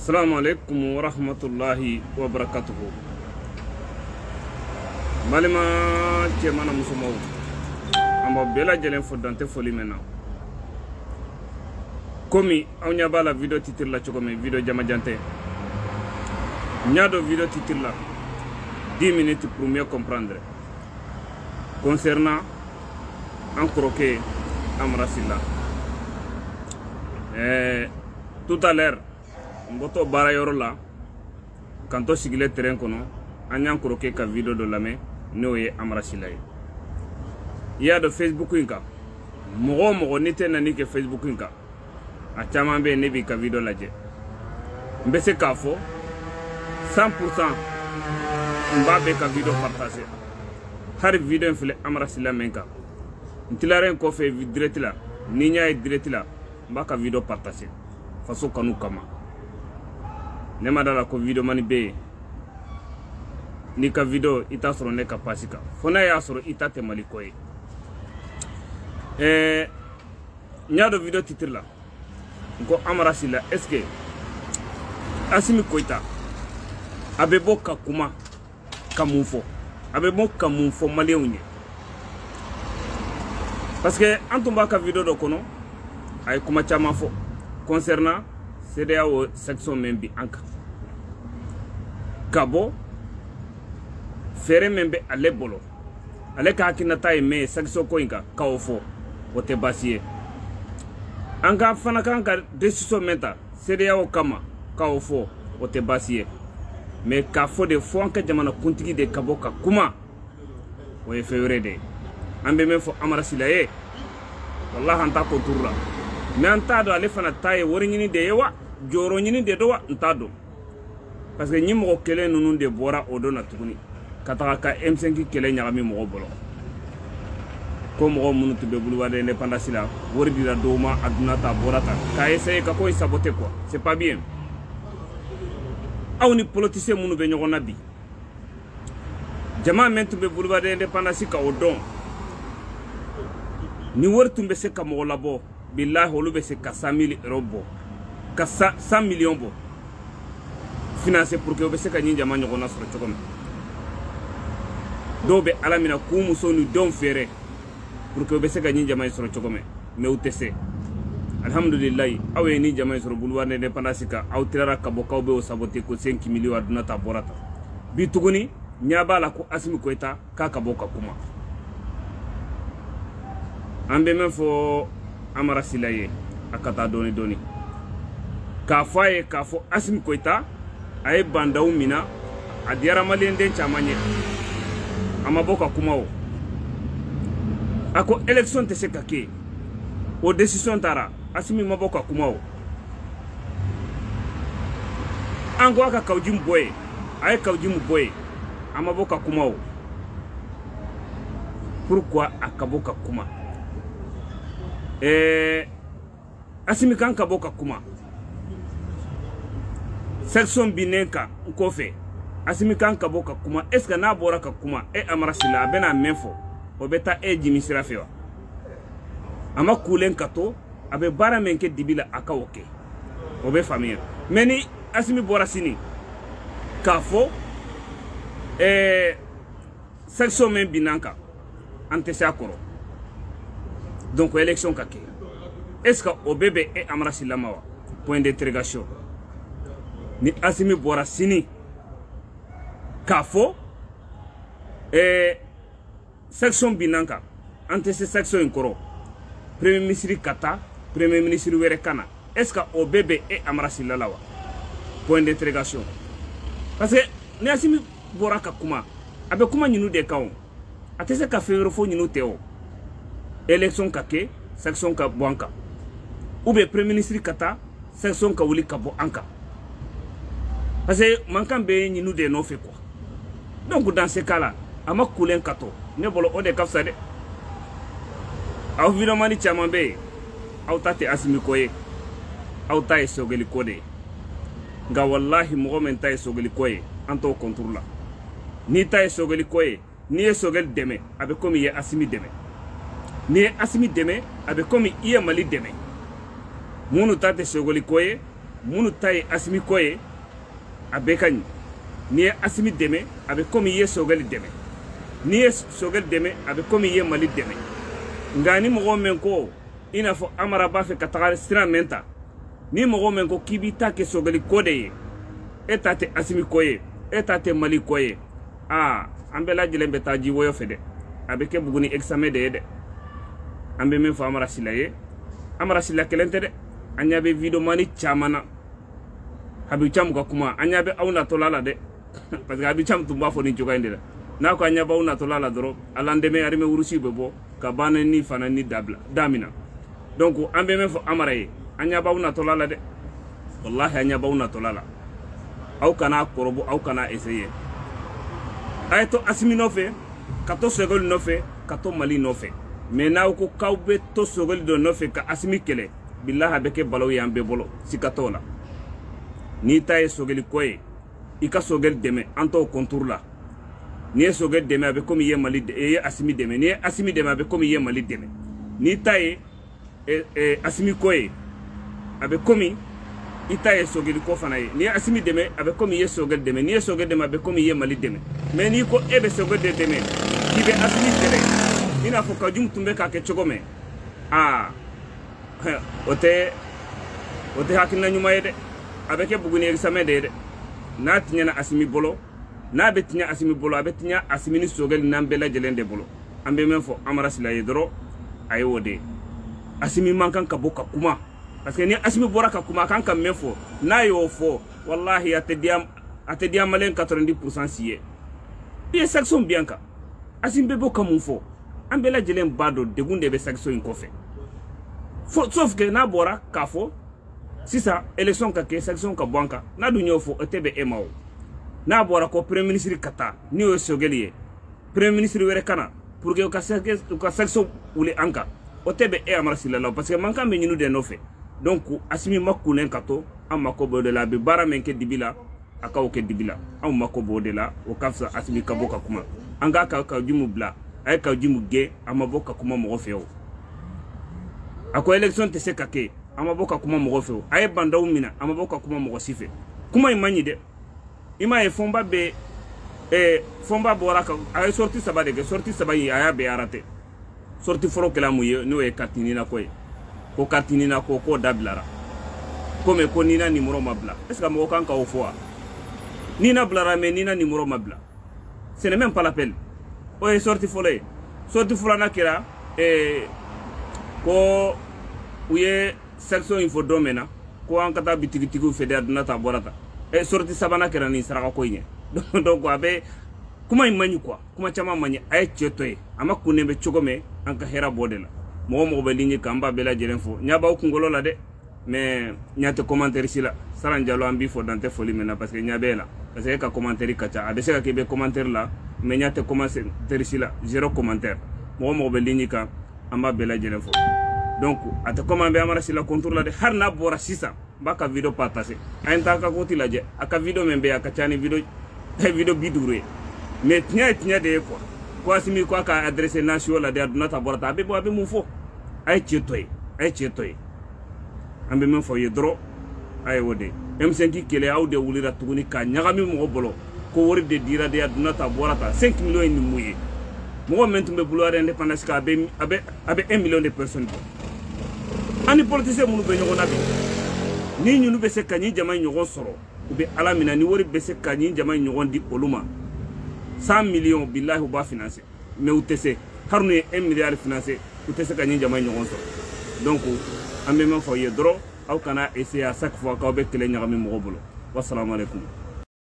Assalamu alaikum wa rahmatullahi wa barakatuhu. Malima cɛmana musomaw an b'aw bɛɛ lajɛlen fo dante foli mɛn na. Komi aw ɲɛ b'a la video titre la cogo min video jamajan tɛ. N y'a dɔn video titre la 10 minutes pour mieux comprendre concernant un croquet Amara Sylla. Tout à l'heure mboto bara yoro la kanto sigile terrain kono anyan croquet ka video do lame no ye Amara Sylla ye. Ya do Facebook inka mogo nite nani ke Facebook inka a caman be ne bi ka video laje mbese ka fo 100% mba be ka video partager har video file Amara Sylla menka ntilaren ko fe direct la ni nya direct la mba ka video partager faso kanu kama ne madala ko video mani be ni ka video ita soro ne ka pasika fona ya soro ita te maliko ye nyado video titre la ko Amara Sylla est-ce que Assimi Koita abebo ka kuma kamufo abebo kamufo maliunye parce que antumba ka video do kono ay kuma chama fo concernant CEDEAO section membi anka kabo fere membe ale bolo ale ka kinata e me section ko inka kaofo wote basiye anka fana kan ka decision menta CEDEAO kama kaofo wote basiye mais ka fo de fo anka jamana kuntigi de kabo ka kuma o e fevre de ambe men fo Amara Sylla ye wallahi anta ko turra mais anta do ale fana taye wori nyini de yewa joro nyini de do wa anta do parce que nyimo kele nunu de bora odo na tuguni kataka ka M5 kele nyagami mo bolo ko mo munu tube boulevard de l'indépendance la wori dira doma aduna ta borata ka essayer ka ko saboter quoi c'est pas bien awni politicien munu be nyogona bi jama men tube boulevard de l'indépendance ka odon ni wori tumbe se ka mo labo billahi holu be se ka 100 000 euros bo ka 100 millions bo financer pour que be se ka nyi jama nyogona soro chogom dobe alamina ku muso ni don fere pour que be se ka nyi jama soro chogome me utese alhamdulillah awe ni jama soro boulevard de l'indépendance ka aw tirara ka bokaw be o saboter ko 5 millions aduna ta borata bi tuguni nyaba la ko Assimi Koita ka boka kuma ambe men fo Amara Sylla ye akata doni ka faye ka fo Assimi Koita ay bandaw mina adiara malien den chamanye amaboka kuma o ako election te se kake o decision tara Assimi maboka kuma o ango aka kawjim boy ay kawjim boy amaboka kuma o pourquoi akaboka kuma Assimi kan kaboka kuma section binenka nkofe Assimi kan kaboka kuma est-ce que na bora ka kuma Amara Sylla bena menfo obeta jimi sirafewa ama kulen kato abe bara menke dibila akawoke obe famille meni Assimi bora sini kafo section men binanka antese akoro donc élection kake est-ce que au bébé et Amara Sylla mawa point d'interrogation ni Assimi bora sini kafo section binanka ante ce section inkoro premier ministre kata premier ministre were kana est-ce que au bébé et Amara Sylla lawa point d'interrogation parce que ni Assimi bora ka kuma abe kuma nyinu de kaon atese ka fevre fo nyinu teo élection kake section ka banka ou bien premier ministre kata section ka wuli ka bo anka parce que mankan be nyinu de no fait quoi donc dans ce cas là ama kulen kato ne bolo ode kafsa de aw vidéo ni chama be aw tate Assimi koye aw tay sogeli kode nga wallahi mo men tay sogeli koye anto contrôle la ni tay sogeli koye ni sogel deme abe komi ye Assimi deme ni Assimi deme abe komi iye Mali deme munu tate sogoli koye munu taye asimi koye abekani ni asimi deme abe komi ye sogeli deme ni ye sogeli deme abe komi ye mali deme ngani mogo men ko ina fo amara ba fe katagar sira menta ni mogo men ko kibita ke sogeli kode ye etate asimi koye etate mali koye ambela jelen beta ji woyo fede abe ke buguni examen de ambe men fo amara sila kelente de anyabe video mani chamana habi cham ko kuma anyabe awna tolala de parce que habi cham tumba fo ni jogande la na ko anyaba awna tolala doro alande me arime wurusi bebo ka bana ni fana ni damina donc ambe men fo amara ye anyaba awna tolala de wallahi anyaba awna tolala aw kana korobo aw kana essayer ayto asimi no fe kato segol no fe kato mali no fe mais na ko kawbe to sogol do no fe ka asimi kele billahi beke balaw yambe bolo sikatola ni taye sogeli koye ika sogel deme anto contour la ni sogel deme abe komi ye mali ye asimi deme ni asimi deme abe komi ye mali deme ni taye asimi koye abe komi itaye sogeli ko fana ye ni asimi deme abe komi ye sogel deme ni sogel deme abe komi ye mali deme mais ni ko ebe sogel de deme kibe asimi deme ina fo kajum tumbe ka ke chogome ote hakina nyuma yede abeke buguni examen de na tinya na asimi bolo na betinya asimi bolo abetinya asimi ni sogel nambela jelende bolo ambe menfo amara sila yedro ayode asimi mankan ka boka kuma parce que ni asimi bora ka kuma kan kam menfo na yo fo wallahi atediam malen 90% siye bien section bianka asimi bebo kamufo ambela jelen bado degunde be section ko fe sauf que na bora kafo si ça élection ka ke section ka banka na du ñofo etebe emao na bora ko premier ministre kata ni o sogelier premier ministre were kana pour que ka section uli anka otebe e amara silala parce que manka me ñunu de no fe donc asimi makunen kato amako bo de la be bara menke dibila akaw ke dibila am mako bo de la o kafsa asimi ka boka kuma anga ka jumu bla ay ka jumu ge amaboka kuma mo fe o ako élection te se kake amaboka kuma mo fe ay bandaw mina amaboka kuma mo sife kuma imanyi de ima e fomba be fomba bora ka ay sorti sabade ke sorti sabayi aya be arate sorti foro kala muye no e katini na koy ko katini na ko dablara comme ko nina numéro mabla est-ce que mo kan ka o fois nina blara mais nina numéro mabla ce n'est même pas l'appel o e sorti fola na kira ko uye section info domena ko an kata bitigi fede aduna ta borata e sorti sabana kera ni saraka ko nye donc abe kuma imanyi quoi kuma chama manyi ay chetoy ama kunembe chogome an ka hera bodela mo be linyi kamba bela jelen fo nyaba ku ngolo la de mais nyate commentaire sila saran jalo ambi fo dante foli mena parce que nyabela parce que ka commentaire kacha ade se ka ke be commentaire la mais nyate commentaire sila zéro commentaire mo be linyi ka amba bela jelen fo donc ate comment be amara sila contour la de harna bora sisa baka video partager ainta ka koti la je aka video membe aka chani video bidure mais tinya de quoi simi quoi ka adresse nation la de aduna ta borata be bo be mu fo ay chetoy ambe men fo yedro ay wode M5 kele awde wulira tuguni ka nyagami mo bolo ko wori de dira de aduna ta borata 5 millions ni muye mo men tumbe bouloir indépendance ka abe 1 million de personnes ani politicien munu be ñogo nabi ni ñunu be se kanyi jama ñogo soro ube alamina ni wori be se kanyi jama ñogo di oluma 100 millions billahi ba financer mais utese harnu 1 milliard financer utese kanyi jama ñogo soro donc ambe man fo yedro aw kana essayer à chaque fois ka be kele ñagami mo bolo wassalamu alaikum